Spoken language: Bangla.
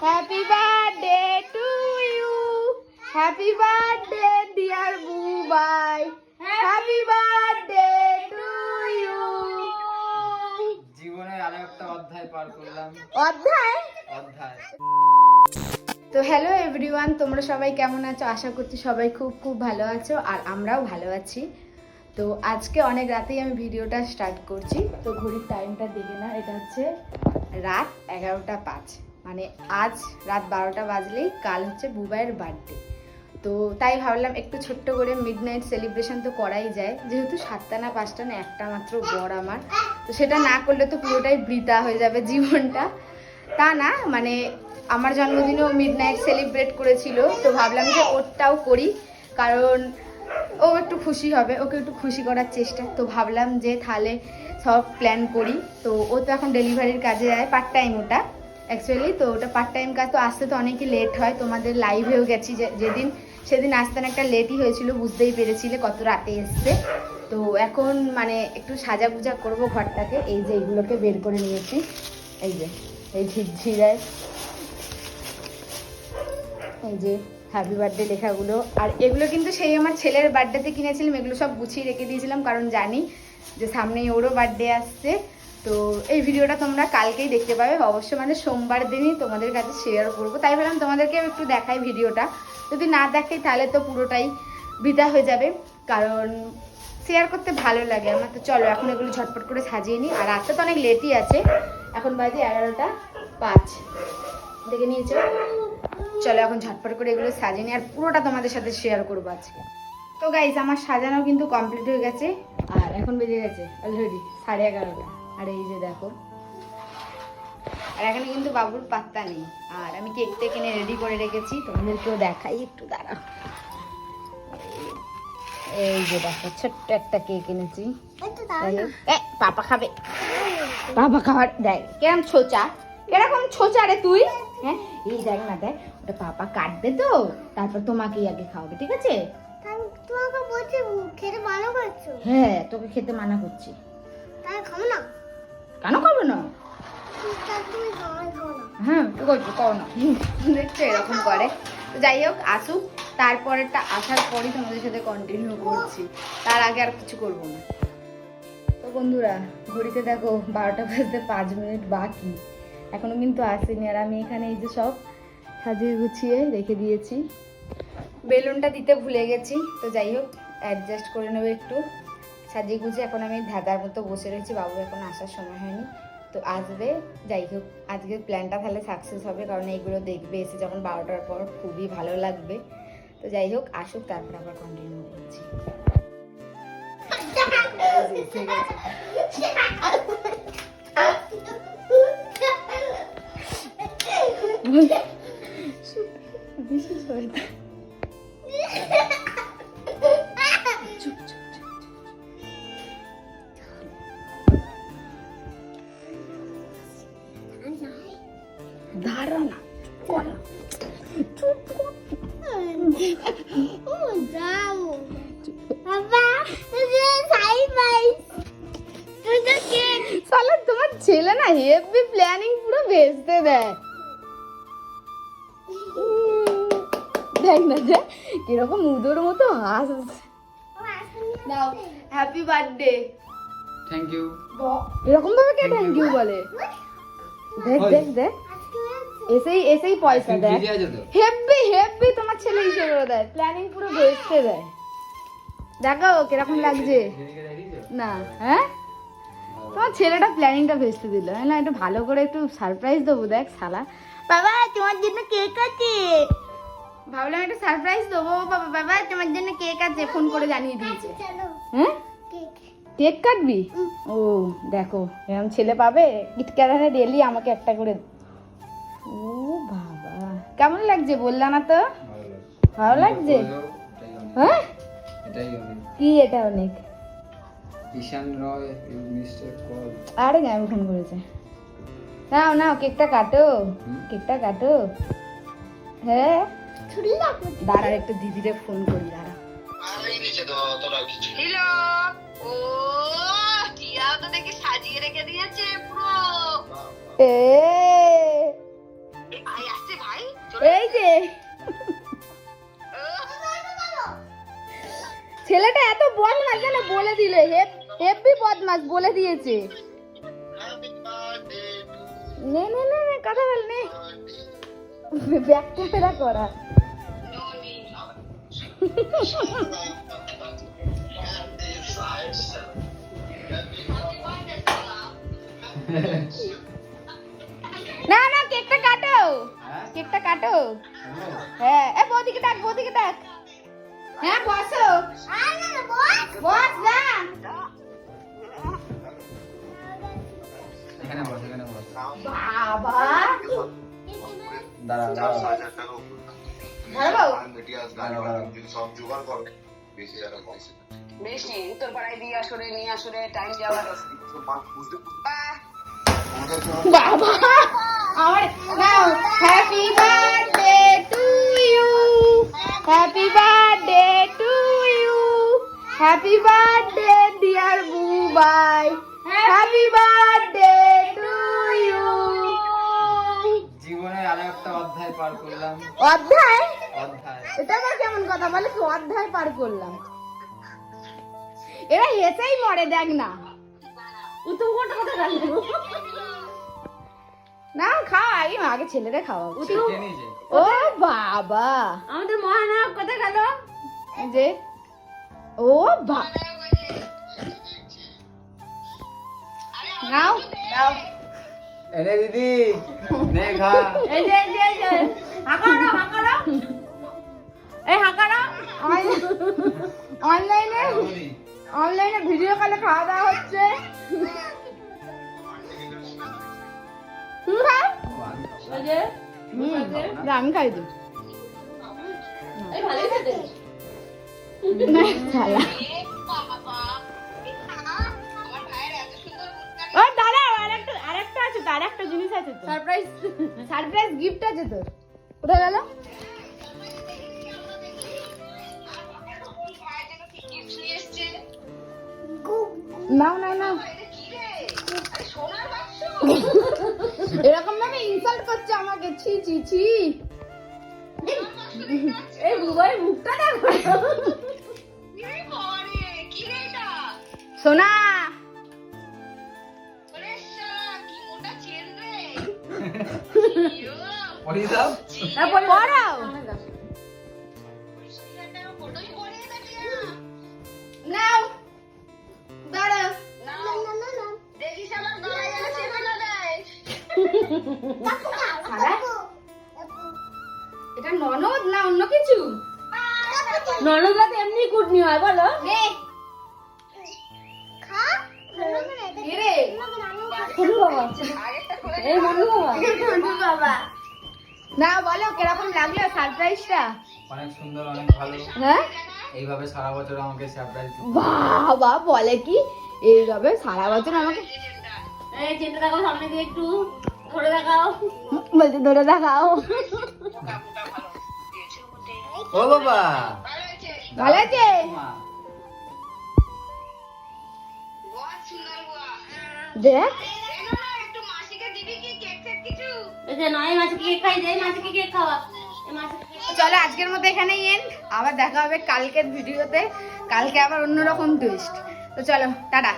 Happy birthday to you, happy birthday dear Bubai, happy birthday to you. জীবনের আরো একটা অধ্যায় পার করলাম। অধ্যায়। তো হ্যালো এভরিওয়ান, তোমরা সবাই কেমন আছো? আশা করছি সবাই খুব খুব ভালো আছো, আর আমরাও ভালো আছি। তো আজকে অনেক রাতেই আমি ভিডিওটা স্টার্ট করছি। তো ঘড়ির টাইমটা দেখে না, এটা হচ্ছে রাত 11:05, মানে আজ রাত 12টা বাজলেই কাল হচ্ছে বুবাইয়ের বার্থডে। তো তাই ভাবলাম একটু ছোট্ট করে মিড নাইট সেলিব্রেশন তো করাই যায়, যেহেতু 7টা না 5টা না একটা মাত্র বর আমার, তো সেটা না করলে তো পুরোটাই বৃথা হয়ে যাবে জীবনটা। তা না, মানে আমার জন্মদিনেও মিড নাইট সেলিব্রেট করেছিল, তো ভাবলাম যে ওরটাও করি, কারণ ও একটু খুশি হবে, ওকে একটু খুশি করার চেষ্টা। তো ভাবলাম যে তাহলে সব প্ল্যান করি। তো ও তো এখন ডেলিভারির কাজে যায়, পার্ট টাইম ওটা অ্যাকচুয়ালি। তো ওটা পার্ট টাইম কাজ, তো আসতে তো অনেকই লেট হয়। তোমাদের লাইভেও গেছি যেদিন, সেদিন আসতে না একটা লেটই হয়েছিল, বুঝতেই পেরেছিলে কত রাতে এসছে। তো এখন মানে একটু সাজা গুজা করবো ঘরটাকে। এই যে এইগুলোকে বের করে নিয়েছি, এই যে এই ঝিরঝিরায় এই যে হ্যাপি বার্থডে লেখাগুলো, আর এগুলো কিন্তু সেই আমার ছেলের বার্থডেতে কিনেছিলাম। এগুলো সব গুছিয়ে রেখে দিয়েছিলাম, কারণ জানি যে সামনেই ওরও বার্থডে আসছে। তো এই ভিডিওটা তোমরা কালকেই দেখতে পাবে অবশ্য, মানে সোমবার দিনই তোমাদের কাছে শেয়ার করবো। তাই ভাবলাম তোমাদেরকে একটু দেখাই ভিডিওটা, যদি না দেখাই তাহলে তো পুরোটাই বৃথা হয়ে যাবে, কারণ শেয়ার করতে ভালো লাগে আমার। তো চলো এখন এগুলো ঝটপট করে সাজিয়ে নিই, আর রাতটা তো অনেক লেটই আছে, এখন বাজে 11:05 দেখে নিয়েছো। চলো এখন ঝটপট করে এগুলো সাজিয়ে নিই, আর পুরোটা তোমাদের সাথে শেয়ার করবো আজকে। তো গাইস, আমার সাজানো কিন্তু কমপ্লিট হয়ে গেছে, আর এখন বেজে গেছে অলরেডি 11:30। আর এই যে দেখো, আর এখানে কিন্তু বাবুর পাত্তা নেই, আর আমি কেকটা কিনে রেডি করে রেখেছি, তোমাদেরকেও দেখাই একটু, দাঁড়া। এই যে দেখো, ছোট্ট একটা কেক এনেছি। পাপা খাবে, পাপা খাবার দেখ কেরম ছোচা, কিরকম ছোচা রে তুই। হ্যাঁ এই দেখ না, দেখ ওটা পাপা কাটবে, তো তারপর তোমাকেই আগে খাওয়াবে, ঠিক আছে? তোমাকে বলছি খেতে মানা করছো। হ্যাঁ তোকে খেতে মানা করছি। তাই খাবো না। কেন খাবো না? তুমি খাও না। হ্যাঁ কি করছো, খাও না। দেখছো এরকম করে। তো যাই হোক, আসুক, তারপরেরটা আসার পরই তোমাদের সাথে কন্টিনিউ করছি, তার আগে আর কিছু করবো না। তো বন্ধুরা, ঘড়িতে দেখো 12টা বাজতে 5 মিনিট বাকি, এখনো কিন্তু আসেনি। আর আমি এখানে এই যে সব সাজিয়ে গুছিয়ে রেখে দিয়েছি, বেলুনটা দিতে ভুলে গেছি। তো যাই হোক, অ্যাডজাস্ট করে নেবো একটু সাজিয়ে গুছিয়ে। এখন আমি ধাঁধার মতো বসে রয়েছি, বাবু এখন আসার সময় হয়নি, তো আসবে। যাই হোক, আজকের প্ল্যানটা তাহলে সাকসেস হবে, কারণ এইগুলো দেখবে এসে যখন 12টার পর, খুবই ভালো লাগবে। তো যাই হোক, আসুক, তারপর আবার কন্টিনিউ করছি। বিশেষ হয় না। ধারণা তোমার ছেলে না হেভি প্ল্যানিং পুরো ভেস্তে দেয়। দেখ না, দেখ কিরকম উদোর মতো হাস। নাও হ্যাপি বার্থডে। Thank you. এরকম ভাবে কে থ্যাংক ইউ বলে? দেখ দেখ দেখ, এসেই পয়সা দেয়। হেভি হেভি তোমার ছেলে হিসেবে দেয়, প্ল্যানিং পুরো ভেস্তে দেয়। দেখো কিরকম লাগছে না? হ্যাঁ তোমার ছেলেটা প্ল্যানিংটা ভেস্তে দিল, না একটু ভালো করে একটু সারপ্রাইজ দেবো। দেখ শালা, বাবা তোমার জন্য কেক আছে, ভাবলাম একটু সারপ্রাইজ দেবো। বাবা বাবা তোমার জন্য কেক আছে, ফোন করে জানিয়ে দিয়েছে। হ্যাঁ কেক কাটবি? ও দেখো, এরকম ছেলে পাবে, ইটকারারে ডেলি আমাকে একটা করে। ও বাবা, কেমন লাগছে বললা না তো? ভালো লাগছে? হ্যাঁ কি এটা অনেক ঈশান রয় মিস্টার কল। আরে গায়ে ফোন করেছে। নাও নাও কেকটা কাটো, কেকটা কাটো। হ্যাঁ দাঁড়া, একটু দিদিরে ফোন করি, দাঁড়া। হ্যালো, ও টিয়া তো দেখি সাজিয়ে রেখে দিয়েছে পুরো। এই যে ছেলেটা এত বদমাস যেন বলে দিলে হেব্বি বদমাস বলে দিয়েছে। নে নে নে নে কথা বল নে ব্যাক ক্যামেরা করা। না না কেকটা কাটো, কেকটা কাটো। হ্যাঁ এ বৌদিকে ডাক, বৌদিকে ডাক। হ্যাঁ বসো, বস না। এখানে বস, এখানে বস। বাবা দাঁড়া দাঁড়া ধরো বেশি উত্তর পাড়ায় দিয়ে আসরে নিয়ে আসরে টাইম যাওয়ার বাবা আমার নাও happy birthday to you, happy birthday to you, happy birthday dear Bubai, happy birthday to you. জীবনের আরো একটা অধ্যায় পার করলাম। অধ্যায়? অধ্যায় এটা আবার কেমন কথা বলে কি অধ্যায় পার করলাম? এরা হেসেই মরে দেখ না। না খাও আগে, আগে ছেলেরা খাওয়াবো। শিখে নিয়েছে। ও বাবা আমাদের মহানায়ক কোথায় গেল? এই যে ও বা নাও নাও এনে দিদি নে খা। এই যে এই যে এই যে হাঁকানো হাঁকানো এই হাঁকানো অনলাইনে অনলাইনে ভিডিও কলে খাওয়া দাওয়া হচ্ছে। তুমি খাও? এই যে না, আমি খাই দিই। না, শালা। ও দাঁড়াও, আরেকটা আছে তো, আরেকটা জিনিস আছে তো। সারপ্রাইজ গিফট আছে তোর। কোথায় গেল? নাও নাও নাও। এরকম ভাবে ইনসাল্ট করছে আমাকে, ছি ছি ছি। এই বুবাই মুখটা দেখো। সোনা পড়িয়ে দাও। পড়াও। নাও দাঁড়াও। এটা ননদ না অন্য কিছু? ননদরা তো এমনি কুটনি হয় বলো। নে রে মনু বাবা, এই মনু বাবা, মনু বাবা। না বলো কিরকম লাগলো সারপ্রাইজটা? অনেক সুন্দর, অনেক ভালো। হ্যাঁ এইভাবে সারা বছর আমাকে সারপ্রাইজ দিতে। বাবা বলে কি এইভাবে সারা বছর আমাকে এই চেনটা দেখাও, সামনে দিয়ে একটু ধরে দেখাও। বলছে ধরে দেখাও। ও বাবা ভালো আছে? মা, দেখ এই যে নয় মাছকে কেক খাই, দেই মাছকে কেক খাওয়া, এই মাছকে কেক। চলো আজকের মতো এখানেই এন্ড, আবার দেখা হবে কালকের ভিডিওতে। কালকে আবার অন্যরকম টুইস্ট। তো চলো টাটা।